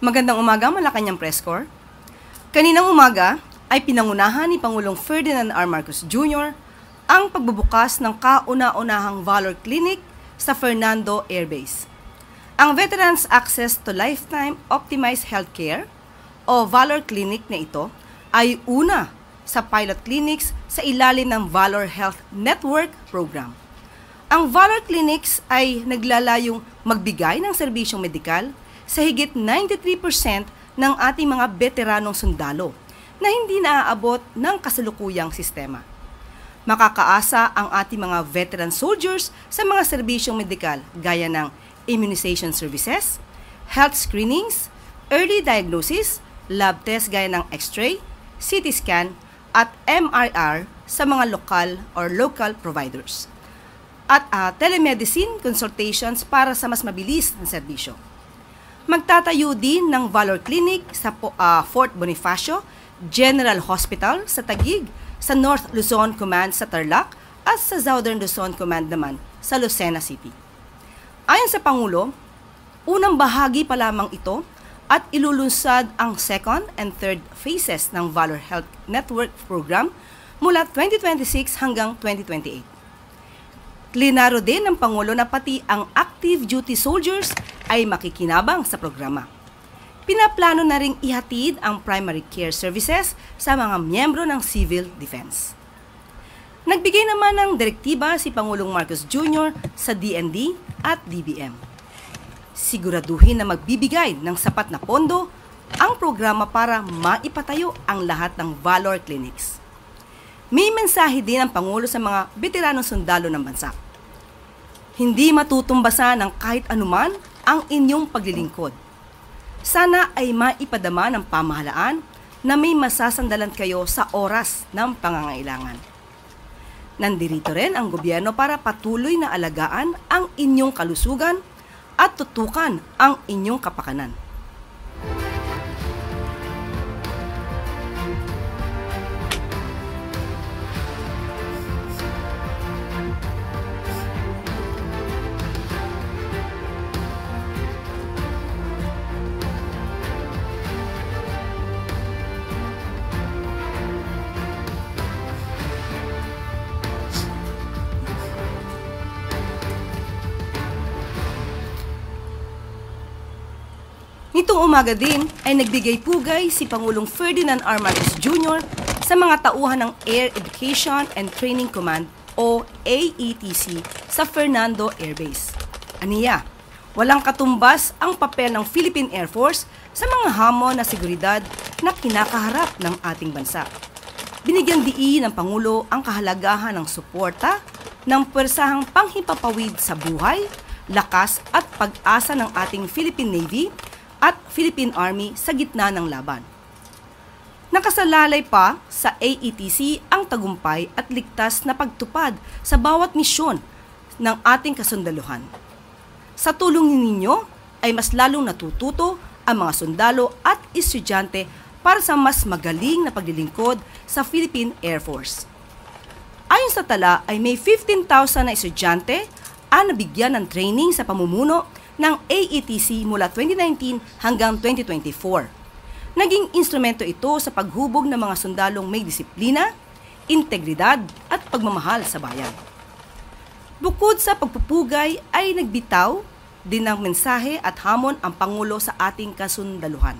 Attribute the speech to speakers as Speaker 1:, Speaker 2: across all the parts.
Speaker 1: Magandang umaga, Malacanang Press Corps. Kaninang umaga ay pinangunahan ni Pangulong Ferdinand R. Marcos Jr. ang pagbubukas ng kauna-unahang Valor Clinic sa Fernando Air Base. Ang Veterans Access to Lifetime Optimized Healthcare o Valor Clinic na ito ay una sa pilot clinics sa ilalim ng Valor Health Network Program. Ang Valor Clinics ay naglalayong magbigay ng serbisyong medikal sa higit 93% ng ating mga veteranong sundalo na hindi naaabot ng kasalukuyang sistema. Makakaasa ang ating mga veteran soldiers sa mga serbisyong medikal gaya ng immunization services, health screenings, early diagnosis, lab test gaya ng X-ray, CT scan, at MRI sa mga local providers. At telemedicine consultations para sa mas mabilis na serbisyo. Magtatayo din ng Valor Clinic sa Fort Bonifacio General Hospital sa Taguig, sa North Luzon Command sa Tarlac at sa Southern Luzon Command naman sa Lucena City. Ayon sa Pangulo, unang bahagi pa lamang ito at ilulunsad ang second and third phases ng Valor Health Network Program mula 2026 hanggang 2028. Klinaro din ng Pangulo na pati ang active duty soldiers ay makikinabang sa programa. Pinaplano na ring ihatid ang primary care services sa mga miyembro ng civil defense. Nagbigay naman ng direktiba si Pangulong Marcos Jr. sa DND at DBM. Siguraduhin na magbibigay ng sapat na pondo ang programa para maipatayo ang lahat ng Valor Clinics. May mensahe din ang Pangulo sa mga veteranong sundalo ng bansa. Hindi matutumbasan ng kahit anuman ang inyong paglilingkod. Sana ay maipadama ng pamahalaan na may masasandalan kayo sa oras ng pangangailangan. Nandirito rin ang gobyerno para patuloy na alagaan ang inyong kalusugan at tutukan ang inyong kapakanan. Nitong umaga din ay nagbigay pugay si Pangulong Ferdinand R. Marcos Jr. sa mga tauhan ng Air Education and Training Command o AETC sa Fernando Air Base. Aniya, walang katumbas ang papel ng Philippine Air Force sa mga hamon na seguridad na kinakaharap ng ating bansa. Binigyang diin ng Pangulo ang kahalagahan ng suporta ng puwersahang panghimpapawid sa buhay, lakas at pag-asa ng ating Philippine Navy at Philippine Army sa gitna ng laban. Nakasalalay pa sa AETC ang tagumpay at ligtas na pagtupad sa bawat misyon ng ating kasundaluhan. Sa tulong ninyo ay mas lalong natututo ang mga sundalo at estudyante para sa mas magaling na paglilingkod sa Philippine Air Force. Ayon sa tala ay may 15,000 na estudyante ang nabigyan ng training sa pamumuno ng AETC mula 2019 hanggang 2024. Naging instrumento ito sa paghubog ng mga sundalong may disiplina, integridad at pagmamahal sa bayan. Bukod sa pagpupugay ay nagbitaw din ng mensahe at hamon ang Pangulo sa ating kasundaluhan.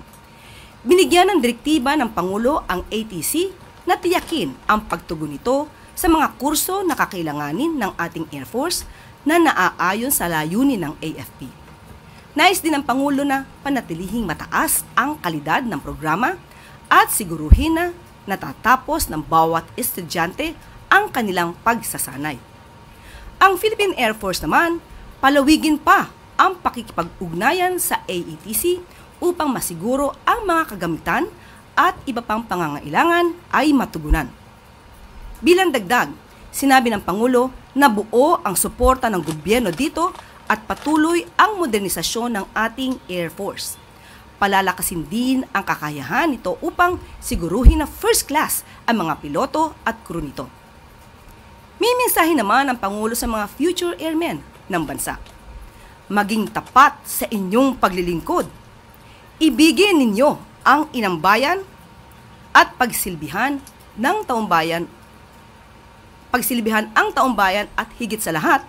Speaker 1: Binigyan ng direktiba ng Pangulo ang ATC na tiyakin ang pagtugon nito sa mga kurso na kakailanganin ng ating Air Force na naaayon sa layunin ng AFP. Nais din ng Pangulo na panatilihing mataas ang kalidad ng programa at siguruhin na natatapos ng bawat estudyante ang kanilang pagsasanay. Ang Philippine Air Force naman, palawigin pa ang pakikipag-ugnayan sa AETC upang masiguro ang mga kagamitan at iba pang pangangailangan ay matugunan. Bilang dagdag, sinabi ng Pangulo na buo ang suporta ng gobyerno dito at patuloy ang modernisasyon ng ating Air Force. Palalakasin din ang kakayahan nito upang siguruhin na first class ang mga piloto at crew nito. May mensahe naman ang Pangulo sa mga future airmen ng bansa. Maging tapat sa inyong paglilingkod. Ibigin ninyo ang inang bayan at pagsilbihan ng taumbayan, ang taumbayan at higit sa lahat,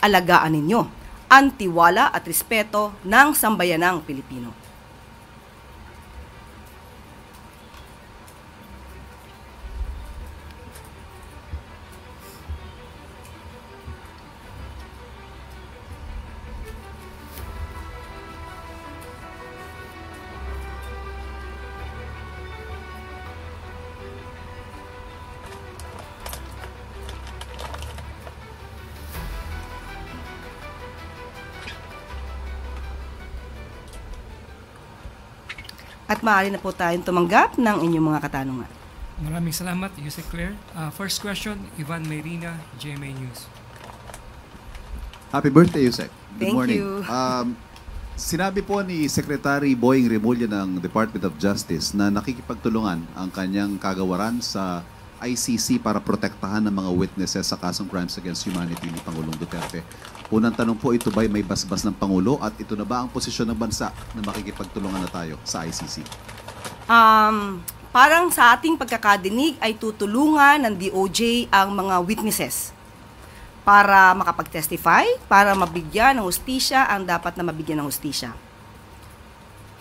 Speaker 1: alagaan ninyo ang tiwala at respeto ng sambayanang Pilipino. At maaari na po tayong tumanggap ng inyong mga katanungan.
Speaker 2: Maraming salamat, Yusek Claire. First question, Ivan Mayrina, GMA News.
Speaker 3: Happy birthday, Yusek. Good
Speaker 1: Thank
Speaker 3: morning.
Speaker 1: you.
Speaker 3: Sinabi po ni Secretary Boying Remulla ng Department of Justice na nakikipagtulungan ang kanyang kagawaran sa ICC para protektahan ng mga witnesses sa kasong crimes against humanity ni Pangulong Duterte. Unang tanong po, ito ba'y may basbas ng Pangulo at ito na ba ang posisyon ng bansa na makikipagtulungan na tayo sa ICC?
Speaker 1: Parang sa ating pagkakadinig ay tutulungan ng DOJ ang mga witnesses para makapag-testify, para mabigyan ng hustisya ang dapat na mabigyan ng hustisya.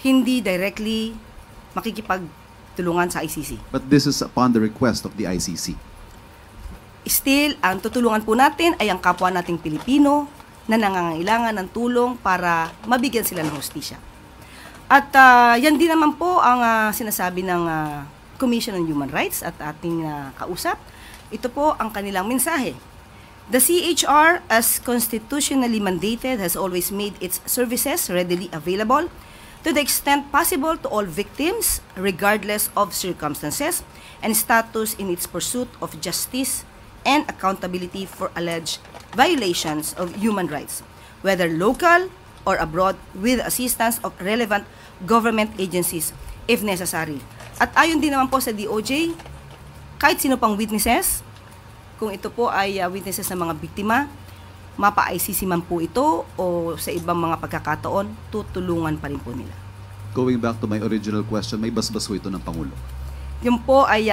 Speaker 1: Hindi directly makikipagtulungan sa ICC.
Speaker 3: But this is upon the request of the ICC.
Speaker 1: Still, ang tutulungan po natin ay ang kapwa nating Pilipino na nangangailangan ng tulong para mabigyan sila ng hustisya. At yan din naman po ang sinasabi ng Commission on Human Rights at ating kausap. Ito po ang kanilang mensahe. The CHR, as constitutionally mandated, has always made its services readily available to the extent possible to all victims, regardless of circumstances and status, in its pursuit of justice and accountability for alleged violations of human rights, whether local or abroad, with assistance of relevant government agencies if necessary. At ayon din naman po sa DOJ, kahit sino pang witnesses, kung ito po ay witnesses ng mga biktima, mapa-ICC man po ito o sa ibang mga pagkakataon, tutulungan pa rin po nila.
Speaker 3: Going back to my original question, may basbas po ito ng Pangulo?
Speaker 1: Yun po ay,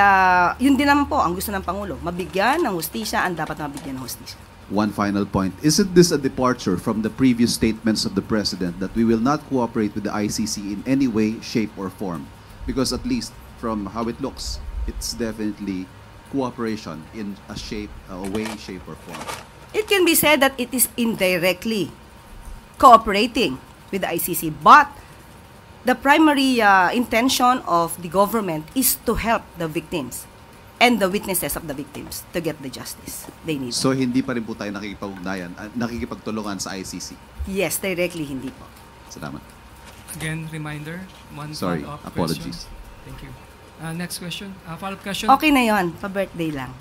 Speaker 1: yun din naman po ang gusto ng Pangulo, mabigyan ng hustisya ang dapat mabigyan ng hustisya.
Speaker 3: One final point. Isn't this a departure from the previous statements of the President that we will not cooperate with the ICC in any way, shape, or form? Because at least from how it looks, it's definitely cooperation in a way, shape, or form.
Speaker 1: It can be said that it is indirectly cooperating with the ICC, but the primary intention of the government is to help the victims and the witnesses of the victims to get the justice they need.
Speaker 3: So hindi pa rin po tayo nakikipagtulungan sa ICC?
Speaker 1: Yes, directly hindi po.
Speaker 3: Salamat.
Speaker 2: Again, reminder, one
Speaker 3: Sorry,
Speaker 2: follow-up
Speaker 3: apologies.
Speaker 2: question. Thank you. Next question, follow-up question.
Speaker 1: Okay na yon, pa-birthday lang.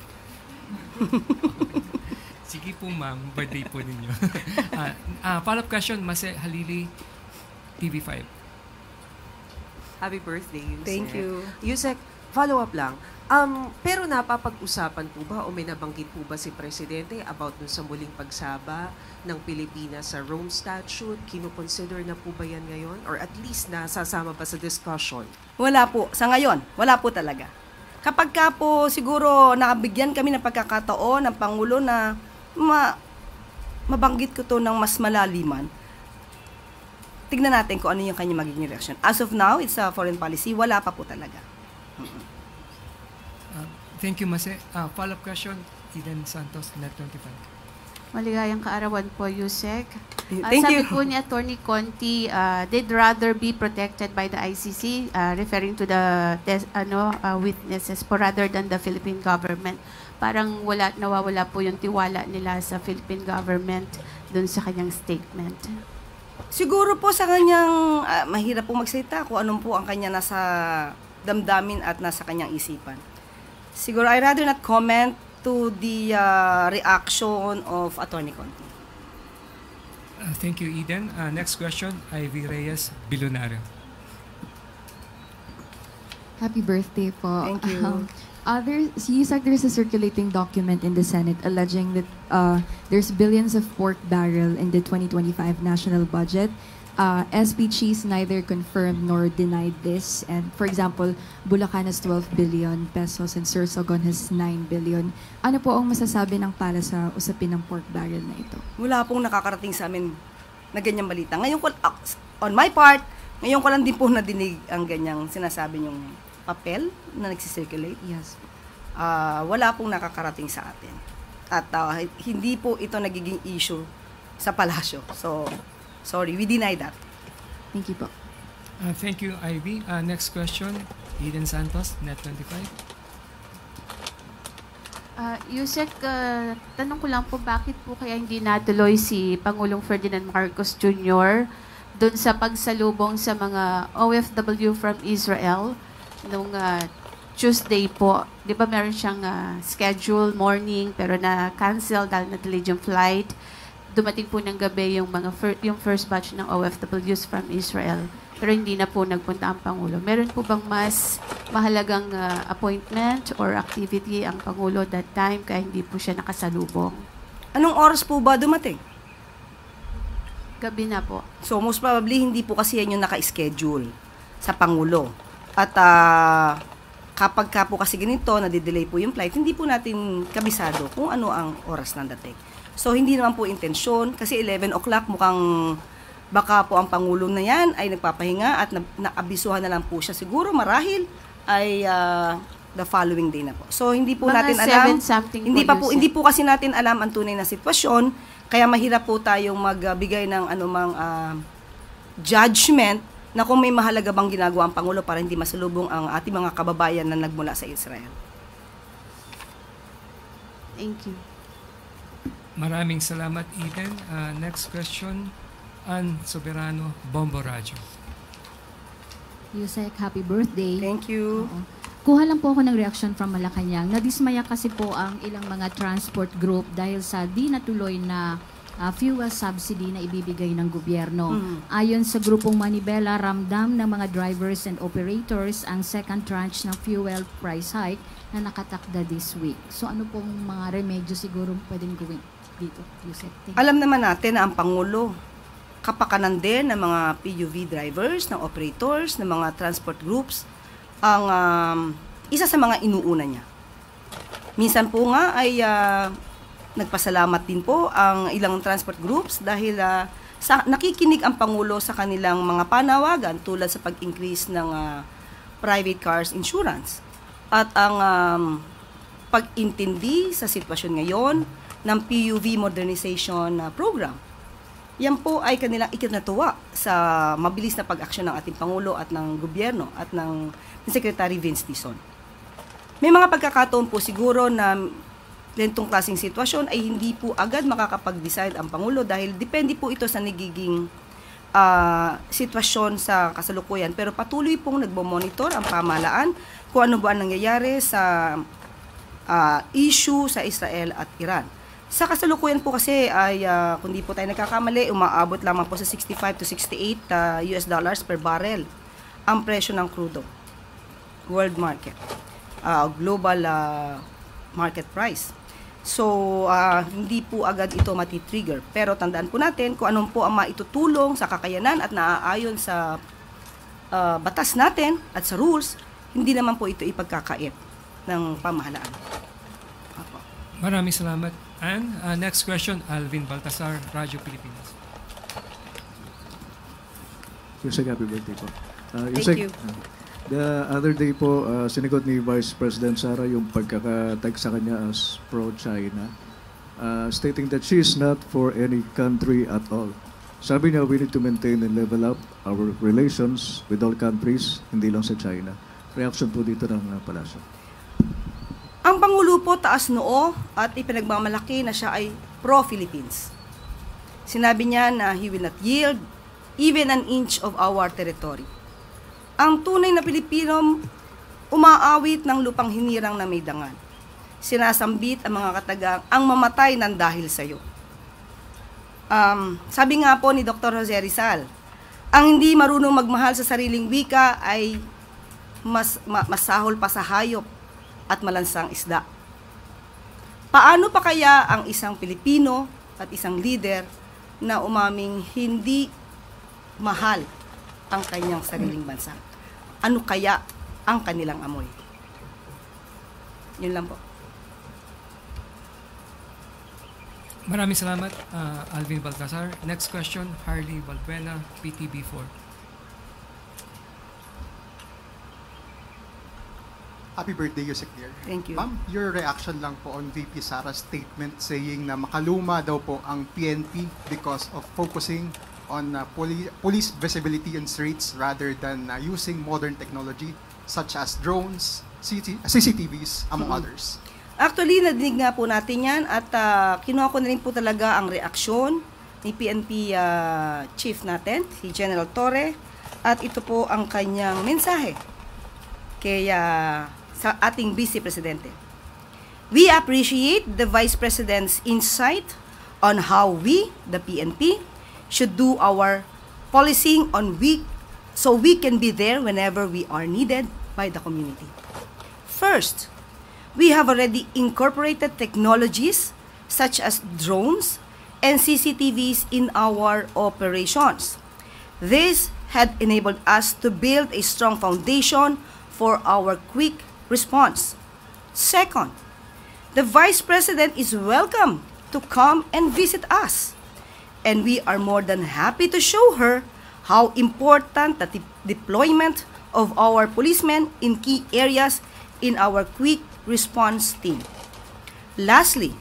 Speaker 2: Sige po ma'am, birthday po ninyo. Follow-up question, Mase Halili, TV5.
Speaker 4: Happy birthday, Yusek.
Speaker 1: Thank you.
Speaker 4: Yusek, follow-up lang. Pero napapag-usapan po ba o may nabanggit po ba si Presidente about dun sa muling pagsaba ng Pilipinas sa Rome Statute? Kino-consider na po ba yan ngayon? Or at least nasasama ba sa discussion?
Speaker 1: Wala po. Sa ngayon, wala po talaga. Kapag ka po siguro nakabigyan kami ng pagkakataon ng Pangulo na mabanggit ko to ng mas malaliman, tignan natin kung ano yung kanyang magiging reaction. As of now, it's a foreign policy. Wala pa po talaga.
Speaker 2: Thank you, Mase. Follow-up question, Eden Santos, Net25.
Speaker 5: Maligayang kaarawan po, Yusek.
Speaker 1: Thank
Speaker 5: Sabi
Speaker 1: you.
Speaker 5: po ni Attorney Conti, they'd rather be protected by the ICC, referring to the witnesses po rather than the Philippine government. Parang nawawala po yung tiwala nila sa Philippine government dun sa kanyang statement.
Speaker 1: Siguro po sa kanyang, mahirap po magsalita kung anong po ang kanya nasa damdamin at nasa kanyang isipan. Siguro, I'd rather not comment to the reaction of Attorney Conti.
Speaker 2: Thank you, Eden. Next question, Ivy Reyes, Bilonario.
Speaker 6: Happy birthday po.
Speaker 1: Thank you.
Speaker 6: There's a circulating document in the Senate alleging that there's billions of pork barrel in the 2025 national budget SB Cheese neither confirmed nor denied this. And for example, Bulacan has 12 billion pesos and Sorsogon has 9 billion. Ano po ang masasabi ng pala sa usapin ng pork barrel na ito?
Speaker 1: Wala pong nakakarating sa amin na ganyang balita. Ngayon ko, on my part, ngayon ko lang din po nadinig ang ganyang sinasabi yung papel na nagsisirculate.
Speaker 6: Yes.
Speaker 1: Wala pong nakakarating sa atin. At hindi po ito nagiging issue sa palasyo. So, sorry, we deny that.
Speaker 6: Thank you po.
Speaker 2: Thank you, Ivy. Next question, Eden Santos, Net25.
Speaker 5: Yusek, tanong ko lang po, bakit po kaya hindi natuloy si Pangulong Ferdinand Marcos Jr. doon sa pagsalubong sa mga OFW from Israel nung Tuesday po? Di ba meron siyang schedule morning pero na-cancel dahil na-delayed yung flight. Dumating po ng gabi yung yung first batch ng OFWs from Israel. Pero hindi na po nagpunta ang Pangulo. Meron po bang mas mahalagang appointment or activity ang Pangulo that time kaya hindi po siya nakasalubong?
Speaker 1: Anong oras po ba dumating?
Speaker 5: Gabi na po.
Speaker 1: So, most probably, hindi po kasi yan yung naka-schedule sa Pangulo. At kapag ka po kasi ganito, nadidelay po yung flight, hindi po natin kabisado kung ano ang oras ng dating. So, hindi naman po intensyon, kasi 11 o'clock mukhang baka po ang Pangulo na yan ay nagpapahinga at naabisuhan na lang po siya. Siguro marahil ay the following day na po. So, hindi po
Speaker 5: Mga
Speaker 1: natin alam.
Speaker 5: 7-something
Speaker 1: Hindi po kasi natin alam ang tunay na sitwasyon, kaya mahirap po tayong magbigay ng anumang judgment na kung may mahalaga bang ginagawa ang Pangulo para hindi masalubong ang ating mga kababayan na nagmula sa Israel.
Speaker 5: Thank you.
Speaker 2: Maraming salamat, Eden. Next question, Ann Soberano, Bombo Radio.
Speaker 7: Yusek, happy birthday.
Speaker 1: Thank you.
Speaker 7: Oo. Kuha lang po ako ng reaction from Malacanang. Nadismaya kasi po ang ilang mga transport group dahil sa di natuloy na fuel subsidy na ibibigay ng gobyerno. Ayon sa grupong Manibela, ramdam ng mga drivers and operators ang second tranche ng fuel price hike na nakatakda this week. So ano pong mga remedyo siguro pwedeng gawin dito, Yusek?
Speaker 1: Alam naman natin na ang Pangulo, kapakanan din ng mga PUV drivers, ng operators, ng mga transport groups, ang isa sa mga inuuna niya. Minsan po nga ay nagpasalamat din po ang ilang transport groups dahil nakikinig ang Pangulo sa kanilang mga panawagan tulad sa pag-increase ng private cars insurance. At ang pag-intindi sa sitwasyon ngayon ng PUV modernization program. Yan po ay kanilang ikinatuwa sa mabilis na pag-aksyon ng ating Pangulo at ng gobyerno at ng Secretary Vince Dizon. May mga pagkakataon po siguro na ganitong klaseng sitwasyon ay hindi po agad makakapag-decide ang Pangulo dahil depende po ito sa nagiging sitwasyon sa kasalukuyan. Pero patuloy pong nagbo-monitor ang pamahalaan kung ano ba ang nangyayari sa issue sa Israel at Iran. Sa kasalukuyan po kasi ay kung di po tayo nagkakamali, umaabot lamang po sa 65 to 68 US dollars per barrel ang presyo ng crudo. World market. Global market price. So, hindi po agad ito matitrigger. Pero tandaan po natin kung anong po ang maitutulong sa kakayanan at naaayon sa batas natin at sa rules, hindi naman po ito ipagkakait ng pamahalaan.
Speaker 2: Maraming salamat, Ann. Next question, Alvin Baltasar, Radyo Pilipinas.
Speaker 8: Yusek, happy birthday po.
Speaker 1: Thank you.
Speaker 8: The other day po, sinigot ni Vice President Sara yung pagkakatag sa kanya as pro-China, stating that she is not for any country at all. Sabi niya, we need to maintain and level up our relations with all countries, hindi lang sa China. Reaction po dito ng palasyo.
Speaker 1: Ang Pangulo po taas noo at ipinagmamalaki na siya ay pro-Philippines. Sinabi niya na he will not yield even an inch of our territory. Ang tunay na Pilipino umaawit ng lupang hinirang na may dangal. Sinasambit ang mga katagang ang mamatay ng dahil sa iyo. Sabi nga po ni Dr. Jose Rizal, ang hindi marunong magmahal sa sariling wika ay masahol pa sa hayop at malansang isda. Paano pa kaya ang isang Pilipino at isang leader na umaming hindi mahal ang kanyang sariling bansa. Ano kaya ang kanilang amoy? Yun lang po.
Speaker 2: Maraming salamat, Alvin Baltasar. Next question, Harley Valbuena, PTB4.
Speaker 9: Happy birthday, Yusek Dear.
Speaker 1: Thank you.
Speaker 9: Ma'am, your reaction lang po on VP Sara's statement saying na makaluma daw po ang PNP because of focusing on police visibility in streets rather than using modern technology such as drones, CCTVs, among others.
Speaker 1: Actually, nadinig nga po natin yan at kinuha ko na rin po talaga ang reaksyon ni PNP chief natin, si General Torre, at ito po ang kanyang mensahe kay sa ating Vice Presidente. We appreciate the Vice President's insight on how we, the PNP, should do our policing so we can be there whenever we are needed by the community. First, we have already incorporated technologies such as drones and CCTVs in our operations. This had enabled us to build a strong foundation for our quick response. Second, the Vice President is welcome to come and visit us, and we are more than happy to show her how important the deployment of our policemen in key areas in our quick response team. Lastly,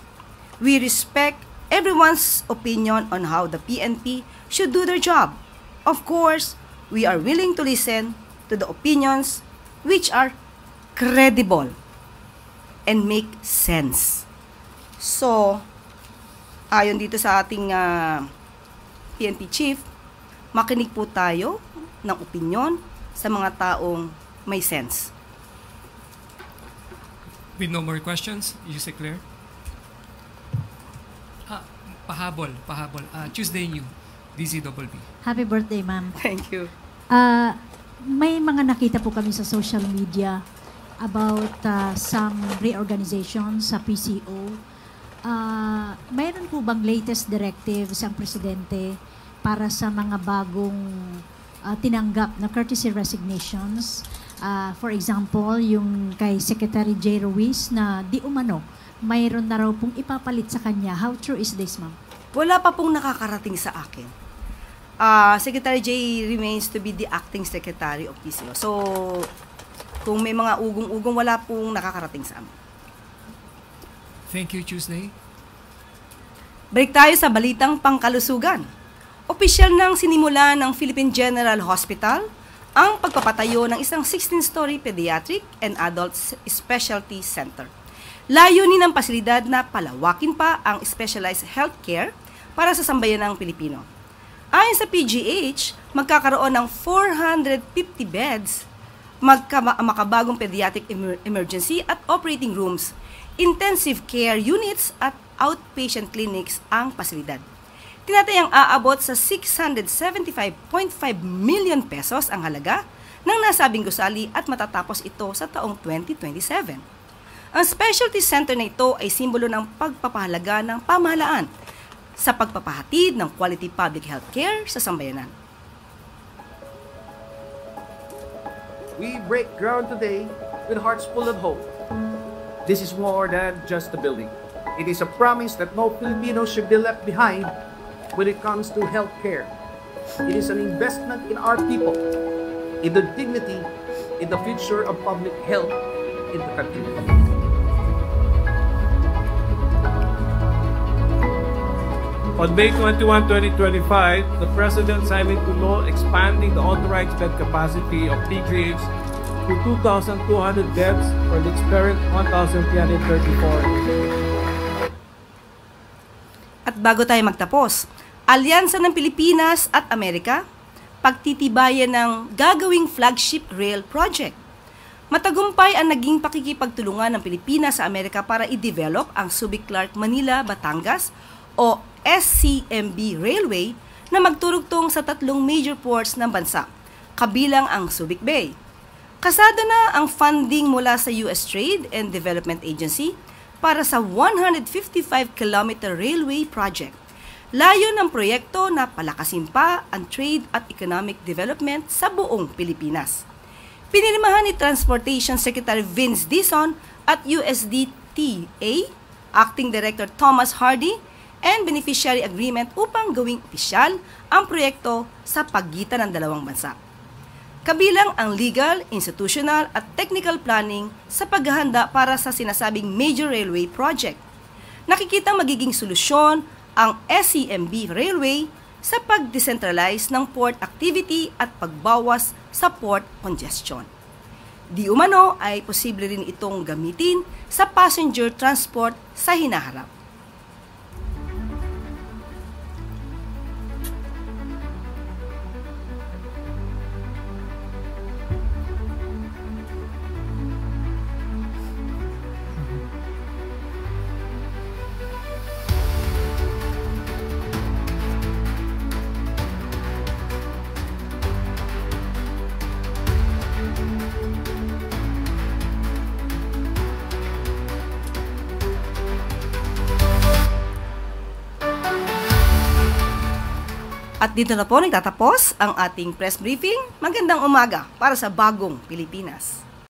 Speaker 1: we respect everyone's opinion on how the PNP should do their job. Of course, we are willing to listen to the opinions which are credible and make sense. So, ayon dito sa ating PNP chief, makinig po tayo ng opinion sa mga taong may sense.
Speaker 2: With no more questions, Yusek Claire. Pahabol. Tuesday New, DZBB.
Speaker 10: Happy birthday, ma'am.
Speaker 1: Thank you.
Speaker 10: May mga nakita po kami sa social media about some reorganization sa PCO. Mayroon po bang latest directives ang presidente para sa mga bagong tinanggap na courtesy resignations? For example, yung kay Secretary J. Ruiz na di umano, mayroon na raw pong ipapalit sa kanya. How true is this, ma'am?
Speaker 1: Wala pa pong nakakarating sa akin. Secretary J. remains to be the acting secretary of PCO. So, kung may mga ugong-ugong, wala pong nakakarating sa amin.
Speaker 2: Thank you, Tuesday.
Speaker 1: Balik tayo sa balitang pangkalusugan. Opisyal nang sinimula ng Philippine General Hospital ang pagpapatayo ng isang 16-story pediatric and adult specialty center. Layunin ng pasilidad na palawakin pa ang specialized healthcare para sa sambayanang Pilipino. Ayon sa PGH, magkakaroon ng 450 beds, makabagong pediatric emergency at operating rooms, intensive care units at outpatient clinics ang pasilidad. Tinatayang aabot sa 675.5 million pesos ang halaga ng nasabing gusali at matatapos ito sa taong 2027. Ang specialty center na ito ay simbolo ng pagpapahalaga ng pamahalaan sa pagpapahatid ng quality public health care sa sambayanan.
Speaker 11: We break ground today with hearts full of hope. This is more than just a building. It is a promise that no Filipino should be left behind when it comes to health care. It is an investment in our people, in the dignity, in the future of public health in the country.
Speaker 12: On May 21, 2025, the President signed into law expanding the authorized bed capacity of PGH to 2,200 beds from its current 1,334.
Speaker 1: At bago tayo magtapos, alyansa ng Pilipinas at Amerika, pagtitibayan ng gagawing flagship rail project. Matagumpay ang naging pakikipagtulungan ng Pilipinas sa Amerika para i-develop ang Subic-Clark-Manila-Batangas o SCMB Railway na magturugtong sa 3 major ports ng bansa, kabilang ang Subic Bay. Kasado na ang funding mula sa US Trade and Development Agency para sa 155-kilometer railway project. Layo ng proyekto na palakasin pa ang trade at economic development sa buong Pilipinas. Pinirmahan ni Transportation Secretary Vince Dizon at USDTA, Acting Director Thomas Hardy, and beneficiary agreement upang gawing opisyal ang proyekto sa pagitan ng dalawang bansa. Kabilang ang legal, institutional at technical planning sa paghahanda para sa sinasabing major railway project. Nakikitang magiging solusyon ang SCMB Railway sa pag-decentralize ng port activity at pagbawas sa port congestion. Di umano ay posible rin itong gamitin sa passenger transport sa hinaharap. At dito na po nagtatapos ang ating press briefing. Magandang umaga para sa bagong Pilipinas.